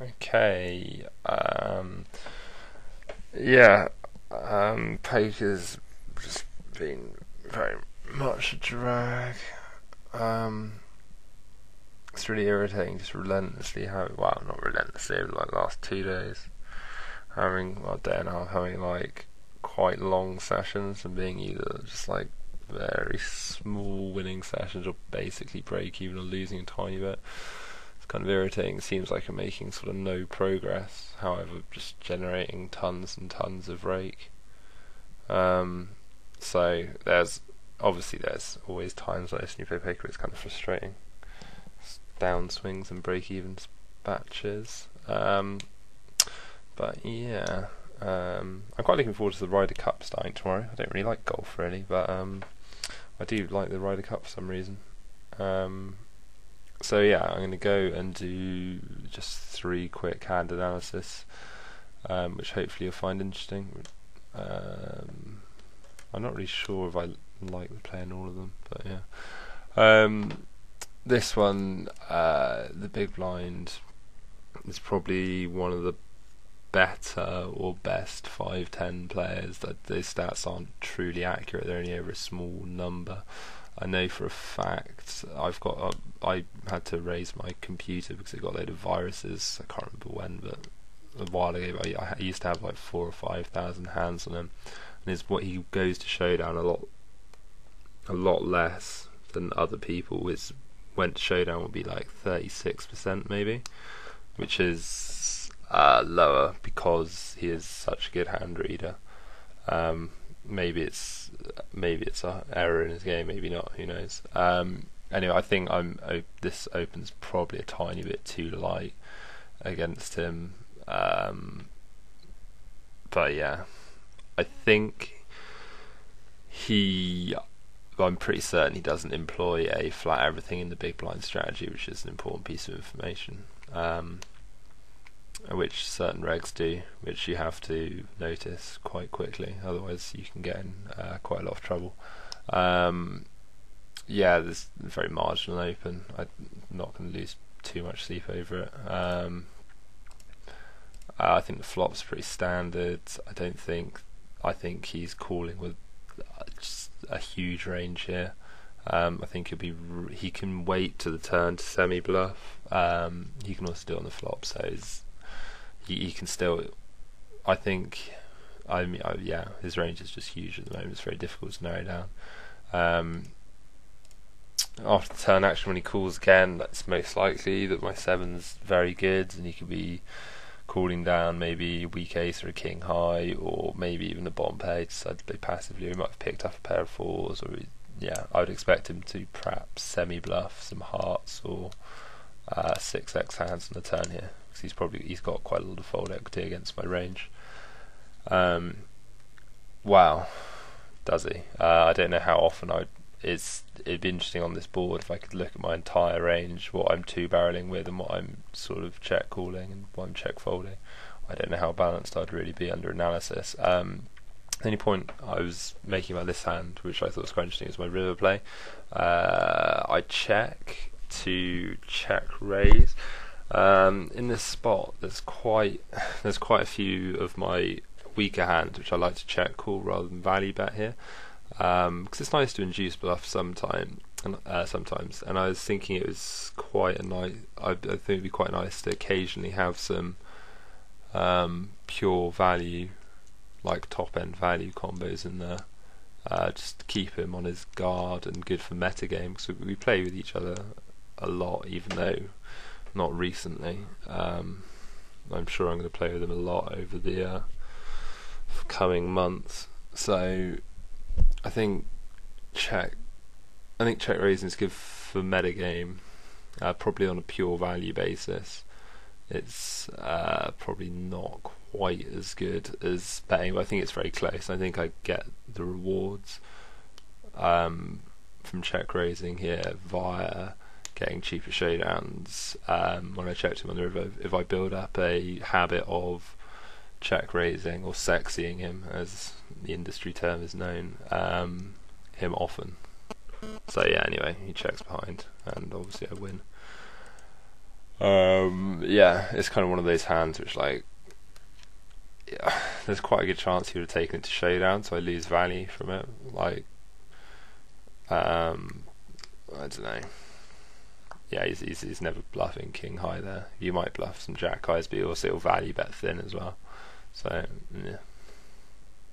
Okay. Yeah. Poker's just been very much a drag. Um, it's really irritating, just relentlessly having, well, not relentlessly, over like the last 2 days, having, well, day and a half, having like quite long sessions and being either just like very small winning sessions or basically break even or losing a tiny bit. It's kind of irritating. It seems like I'm making sort of no progress, however, just generating tons and tons of rake. So there's always times like this when you play poker. It's kind of frustrating. It's downswings and break-evens batches. But yeah, I'm quite looking forward to the Ryder Cup starting tomorrow. I don't really like golf really, but I do like the Ryder Cup for some reason. So yeah, I'm going to go and do just 3 quick hand analysis, which hopefully you'll find interesting. I'm not really sure if I like playing all of them, but yeah. This one, the big blind, is probably one of the better or best 5-10 players. That those stats aren't truly accurate. They're only over a small number. I know for a fact I had to raise my computer because it got a load of viruses. I can't remember when, but a while ago. But I used to have like 4,000 or 5,000 hands on him, and it's what he goes to showdown a lot less than other people. Is went to showdown would be like 36% maybe, which is lower because he is such a good hand reader. Maybe it's an error in his game, maybe not. Who knows? Anyway, I think this opens probably a tiny bit too light against him. But yeah, I think I'm pretty certain he doesn't employ a flat everything in the big blind strategy, which is an important piece of information. Which certain regs do, which you have to notice quite quickly, otherwise you can get in quite a lot of trouble. Yeah, this is very marginal open. I'm not going to lose too much sleep over it. I think the flop's pretty standard. I think he's calling with just a huge range here. I think he can wait to the turn to semi bluff. He can also do it on the flop, so he can still. Yeah, his range is just huge at the moment. It's very difficult to narrow down. After the turn action, when he calls again, that's most likely that my 7's very good, and he could be calling down maybe a weak ace or a king high, or maybe even a bottom pair. He decided to play passively. He might have picked up a pair of 4s, or I would expect him to perhaps semi bluff some hearts or 6x hands on the turn here, because he's got quite a lot of fold equity against my range. Wow, does he? I don't know how often it'd be interesting on this board if I could look at my entire range, what I'm 2-barreling with and what I'm sort of check calling and what I'm check folding. I don't know how balanced I'd really be under analysis. The only point I was making about this hand, which I thought was quite interesting, is my river play. I check to check raise. In this spot, there's quite a few of my weaker hands which I like to check call rather than value bet here, because it's nice to induce bluff sometimes. And I was thinking it was quite a nice. I think it'd be quite nice to occasionally have some pure value, like top end value combos in there, just to keep him on his guard and good for meta game, because we play with each other a lot, even though not recently. I'm sure I'm going to play with him a lot over the coming months. So I think check raising is good for meta game, probably on a pure value basis. It's probably not quite as good as betting, but I think it's very close. I think I get the rewards from check raising here via getting cheaper showdowns. When I checked him on the river, if I build up a habit of check raising or sexying him, as the industry term is known, him often. So yeah, anyway, he checks behind, and obviously I win. Yeah, it's kind of one of those hands which, like, yeah, there's quite a good chance he would have taken it to showdown, so I lose value from it. Like, I don't know. Yeah, he's never bluffing king high there. You might bluff some jack highs, but you also value bet thin as well. So yeah, it'd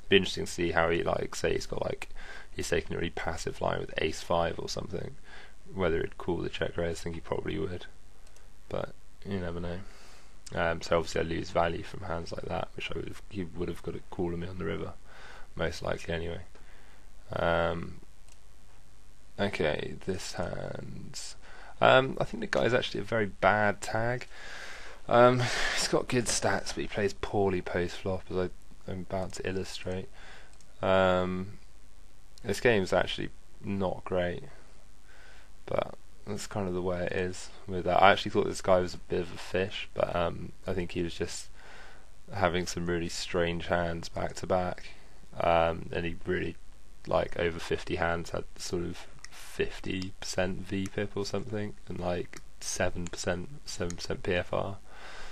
be interesting to see how he, like, say he's got, like, he's taking a really passive line with ace 5 or something. Whether it'd call the check raise, I think he probably would, but you never know. So obviously I lose value from hands like that, which he would have got to call me on the river, most likely anyway. Okay, this hand. I think the guy's actually a very bad tag. He's got good stats, but he plays poorly post flop, as I'm about to illustrate. This game's actually not great, but that's kind of the way it is with that. I actually thought this guy was a bit of a fish, but I think he was just having some really strange hands back to back, and he really, like, over 50 hands had sort of 50% VPIP or something, and like 7% PFR.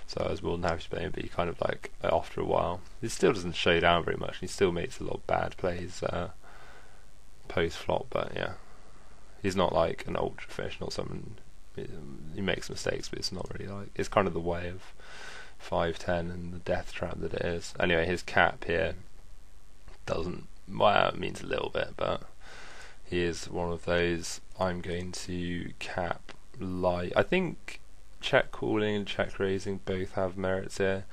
So I was more than happy to play him, but he kind of, like, after a while, he still doesn't show down very much, and he still makes a lot of bad plays post flop. But yeah, he's not like an ultra fish, not someone. He makes mistakes, but it's not really, like, it's kind of the way of 5-10 and the death trap that it is. Anyway, his cap here doesn't, well, it means a little bit, but he is one of those. I'm going to cap light. I think check calling and check raising both have merits here.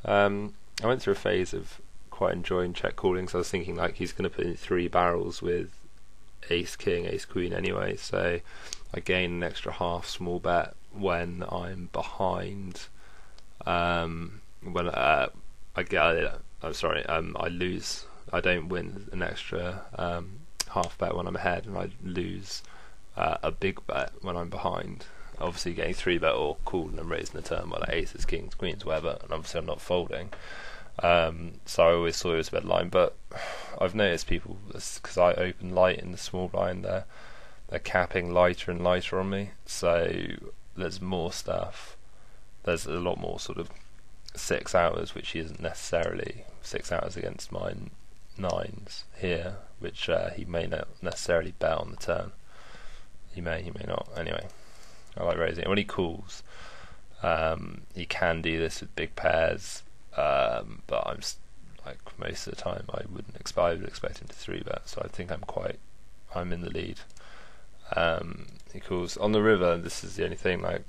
I went through a phase of quite enjoying check calling, so I was thinking, like, he's going to put in 3 barrels with ace king, ace queen anyway, so I gain an extra half small bet when I'm behind. When I lose. I don't win an extra half bet when I'm ahead, and I lose a big bet when I'm behind. Obviously getting 3 bet or called and I'm raising the turn by, like, aces, kings, queens, whatever, and obviously I'm not folding. So I always saw it as a bad line, but I've noticed people, because I open light in the small blind there, they're capping lighter and lighter on me, so there's more stuff. There's a lot more sort of 6 hours, which isn't necessarily 6 hours against my 9s here, which he may not necessarily bet on the turn. He may not. Anyway, I like raising it. When he calls, he can do this with big pairs, but I'm like, most of the time I would expect him to 3-bet, so I think I'm in the lead. He calls on the river. This is the only thing, like,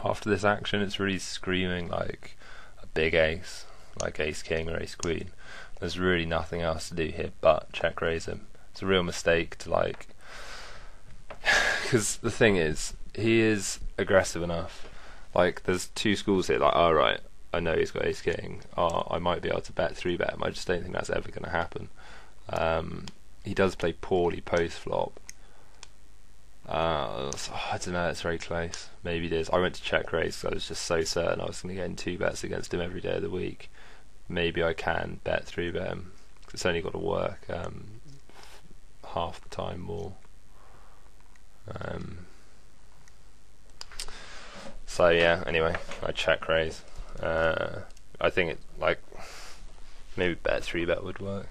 after this action it's really screaming like a big ace, like ace king or ace queen. There's really nothing else to do here but check raise him. It's a real mistake to, like, because the thing is, he is aggressive enough. Like, there's 2 schools here, like, alright, I know he's got ace king, I might be able to bet 3-bet him. I just don't think that's ever going to happen. He does play poorly post flop. I don't know, it's very close. Maybe it is. I went to check raise because I was just so certain I was going to get in 2 bets against him every day of the week. Maybe I can bet 3-bet him, because it's only got to work half the time more. So yeah, anyway, I check raise. I think it, like, maybe bet 3-bet would work.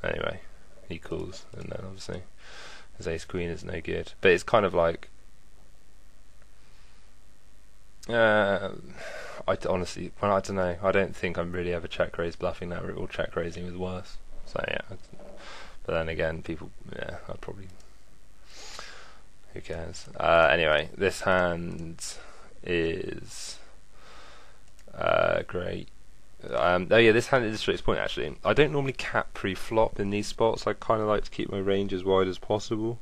Anyway, he calls, and then obviously his ace queen is no good. But it's kind of like, I honestly, well, I don't know. I don't think I'm really ever check raise bluffing that route, or check raising with worse. So yeah, but then again, people, yeah, I'd probably. Who cares? Anyway, this hand is great. Oh yeah, this hand illustrates point actually. I don't normally cap pre-flop in these spots. I kind of like to keep my range as wide as possible,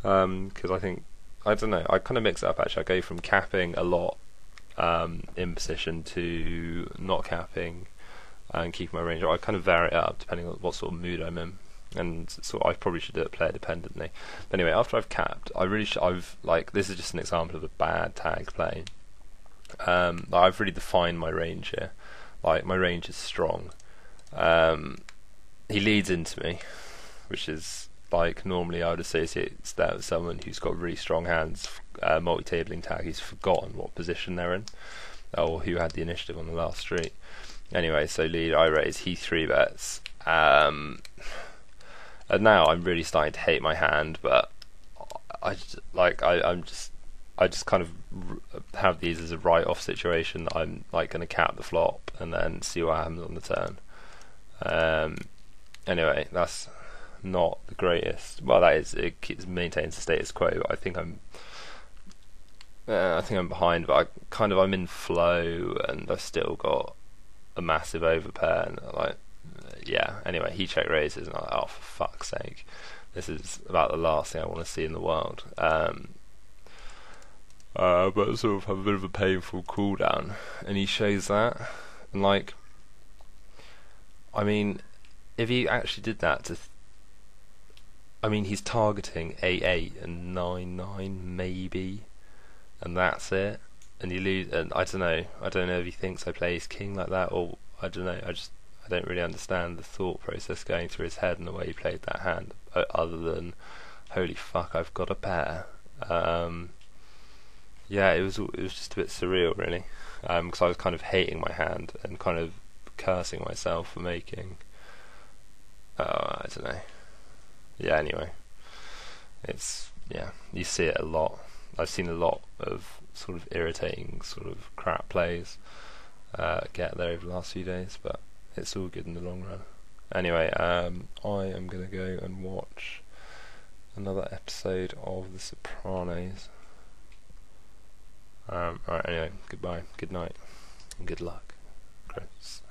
because I think, I don't know, I kind of mix it up actually. I go from capping a lot in position to not capping and keeping my range. I kind of vary it up depending on what sort of mood I'm in. And so I probably should do it player dependently. But anyway, after I've capped, I really I've, like, this is just an example of a bad tag play. I've really defined my range here. Like, my range is strong. He leads into me, which is, like normally I would associate that with someone who's got really strong hands, multi-tabling tag, who's forgotten what position they're in, or who had the initiative on the last street. Anyway, so lead, I raise, he 3-bets, and now I'm really starting to hate my hand, but I just kind of have these as a write-off situation that I'm like going to cap the flop and then see what happens on the turn. Anyway, that's not the greatest. Well, that is, it maintains the status quo. But I think I'm behind, but I'm in flow, and I've still got a massive overpair. And yeah. Anyway, he check raises, and I'm like, oh, for fuck's sake, this is about the last thing I want to see in the world. But sort of have a bit of a painful cooldown, and he shows that, and like, I mean, if he actually did that he's targeting 8-8 and 9-9 maybe, and that's it, and you lose. And I don't know if he thinks I play his king like that, or I don't know. I don't really understand the thought process going through his head and the way he played that hand, other than holy fuck, I've got a pair. Yeah, it was just a bit surreal, really, because I was kind of hating my hand and kind of cursing myself for making. I don't know. Yeah, anyway, you see it a lot. I've seen a lot of sort of irritating, sort of crap plays get there over the last few days, but it's all good in the long run. Anyway, I am going to go and watch another episode of The Sopranos. Alright, anyway, goodbye, good night, and good luck. Chris.